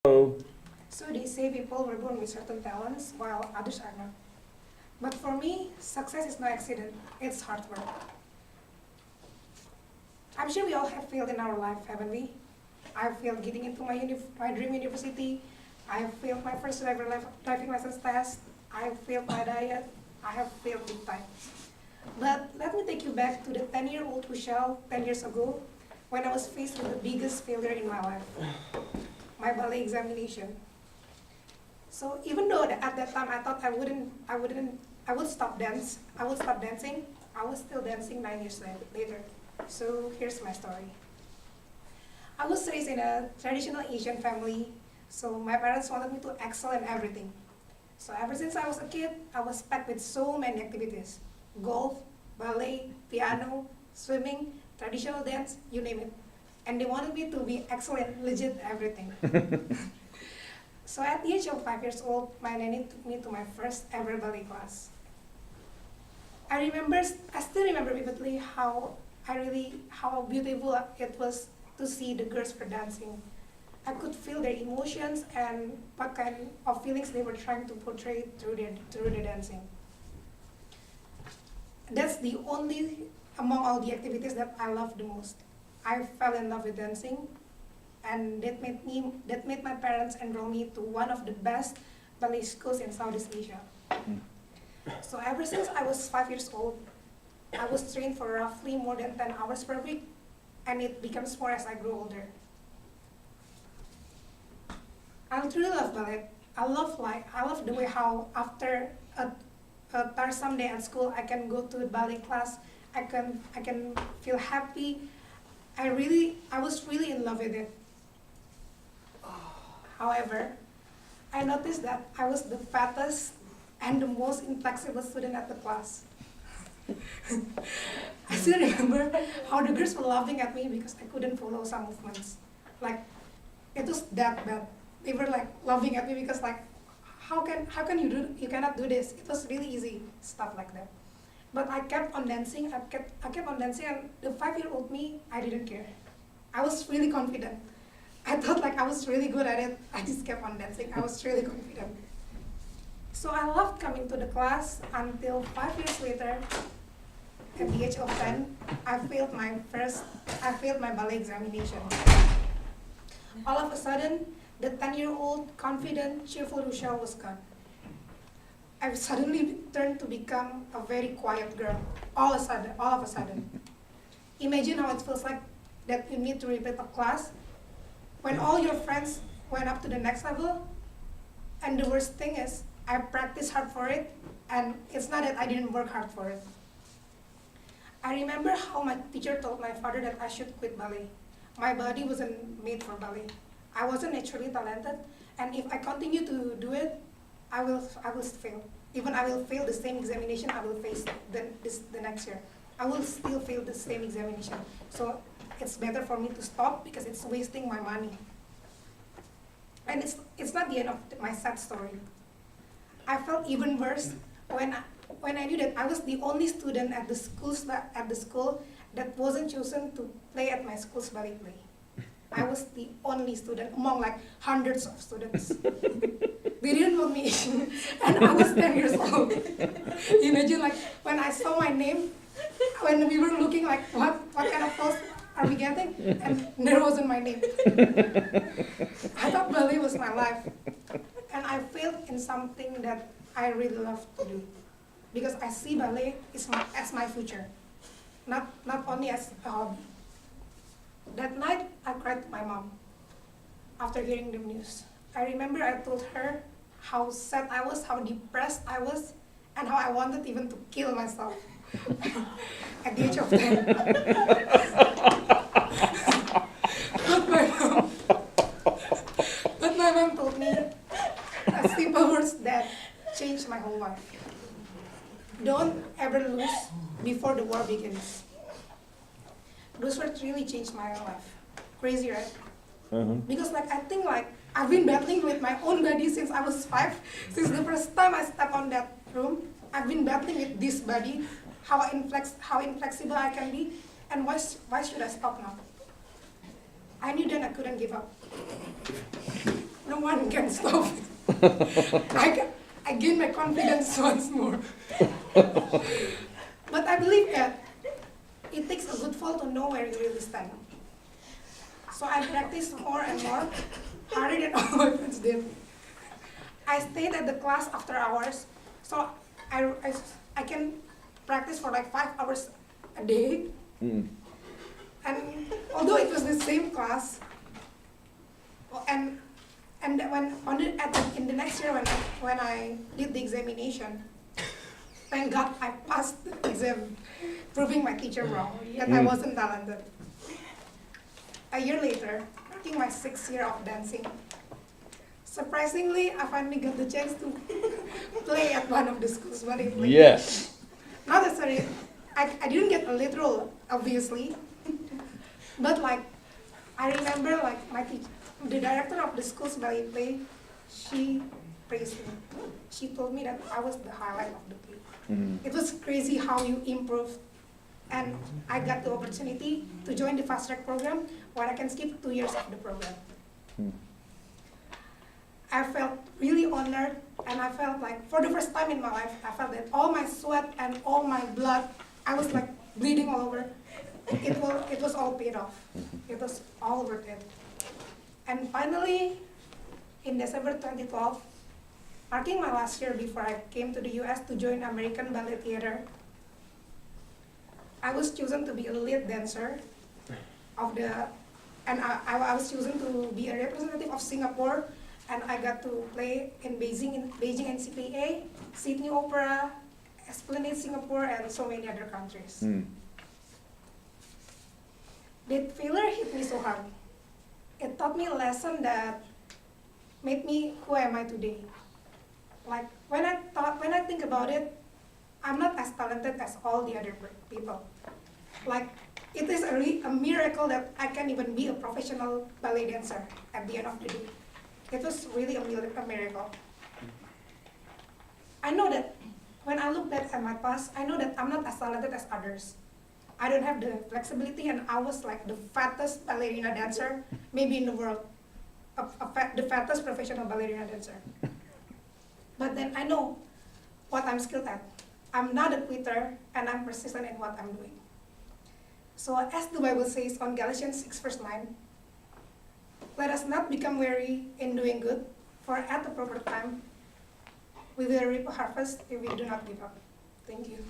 Oh, So they say people were born with certain talents while others are not. But for me, success is no accident, it's hard work. I'm sure we all have failed in our life, haven't we? I failed getting into my dream university. I failed my first driving license test. I failed my diet. I have failed big time. But let me take you back to the 10-year-old Ruschelle 10 years ago when I was faced with the biggest failure in my life, my ballet examination. So even though at that time I thought I would stop dancing, I was still dancing 9 years later. So here's my story. I was raised in a traditional Asian family, so my parents wanted me to excel in everything. So ever since I was a kid, I was packed with so many activities: golf, ballet, piano, swimming, traditional dance, you name it. And they wanted me to be excellent, legit everything. So at the age of 5 years old, my nanny took me to my first ever ballet class. I still remember vividly how beautiful it was to see the girls were dancing. I could feel their emotions and what kind of feelings they were trying to portray through their dancing. That's the only among all the activities that I love the most. I fell in love with dancing, and that made my parents enroll me to one of the best ballet schools in Southeast Asia. So ever since I was 5 years old, I was trained for roughly more than 10 hours per week, and it becomes more as I grew older. I truly love ballet. I love the way how after a tiresome day at school, I can go to a ballet class. I can feel happy. I was really in love with it. However, I noticed that I was the fattest and the most inflexible student at the class. I still remember how the girls were laughing at me because I couldn't follow some movements. Like, it was that bad. They were like laughing at me because like, how can you cannot do this? It was really easy, stuff like that. But I kept on dancing, I kept on dancing, and the 5-year-old me, I didn't care. I was really confident. I thought like I was really good at it. I just kept on dancing. I was really confident. So I loved coming to the class until 5 years later, at the age of 10, I failed my ballet examination. All of a sudden, the 10-year-old, confident, cheerful Ruschelle was gone. I suddenly turned to become a very quiet girl, all of a sudden. Imagine how it feels like that you need to repeat a class when all your friends went up to the next level, and the worst thing is, I practiced hard for it, and it's not that I didn't work hard for it. I remember how my teacher told my father that I should quit ballet. My body wasn't made for ballet. I wasn't naturally talented, and if I continue to do it, I will fail. Even I will fail the same examination I will face the next year. I will still fail the same examination. So it's better for me to stop because it's wasting my money. And it's not the end of my sad story. I felt even worse when I knew that I was the only student at the school that wasn't chosen to play at my school's ballet play. I was the only student among like hundreds of students. They didn't want me, and I was 10 years old. Imagine like when I saw my name, when we were looking like what kind of post are we getting, and there wasn't my name. I thought ballet was my life, and I failed in something that I really love to do, because I see ballet as my future, not only as a hobby. That night, I cried to my mom after hearing the news. I remember I told her how sad I was, how depressed I was, and how I wanted even to kill myself at the age of 10. But my mom told me a simple words that changed my whole life. Don't ever lose before the war begins. Those words really changed my life. Crazy, right? Because like I think like I've been battling with my own body since I was 5. Since the first time I stepped on that room, I've been battling with this body, how inflexible I can be, and why should I stop now? I knew then I couldn't give up. no one can stop me. I gain my confidence once more. But I believe that it takes a good fall to know where you really stand. So I practiced more and more, harder than all my friends did. I stayed at the class after hours, so I can practice for like 5 hours a day. Mm. And although it was the same class, and in the next year when I did the examination, thank God I passed the exam, proving my teacher wrong, that I wasn't talented. A year later, in my 6th year of dancing, surprisingly, I finally got the chance to play at one of the schools where I played. Yes. Not necessarily, I didn't get a lead role, obviously, but like, I remember like my teacher, the director of the school's ballet play, she praised me. She told me that I was the highlight of the play. Mm-hmm. It was crazy how you improved. And I got the opportunity to join the fast track program where I can skip 2 years of the program. Mm. I felt really honored, and I felt like for the first time in my life, I felt that all my sweat and all my blood, I was like bleeding all over. It was all paid off. It was all worth it. And finally, in December 2012, marking my last year before I came to the US to join American Ballet Theater, I was chosen to be a lead dancer of and I was chosen to be a representative of Singapore, and I got to play in Beijing NCPA, Sydney Opera, Esplanade Singapore, and so many other countries. Mm. That failure hit me so hard. It taught me a lesson that made me who am I today. Like when I think about it, I'm not as talented as all the other people. Like, it is a miracle that I can even be a professional ballet dancer at the end of the day. It was really a miracle. I know that when I look back at my past, I know that I'm not as talented as others. I don't have the flexibility, and I was like the fattest ballerina dancer, maybe in the world, the fattest professional ballerina dancer. But then I know what I'm skilled at. I'm not a quitter, and I'm persistent in what I'm doing. So as the Bible says on Galatians 6 verse 9, let us not become weary in doing good, for at the proper time, we will reap a harvest if we do not give up. Thank you.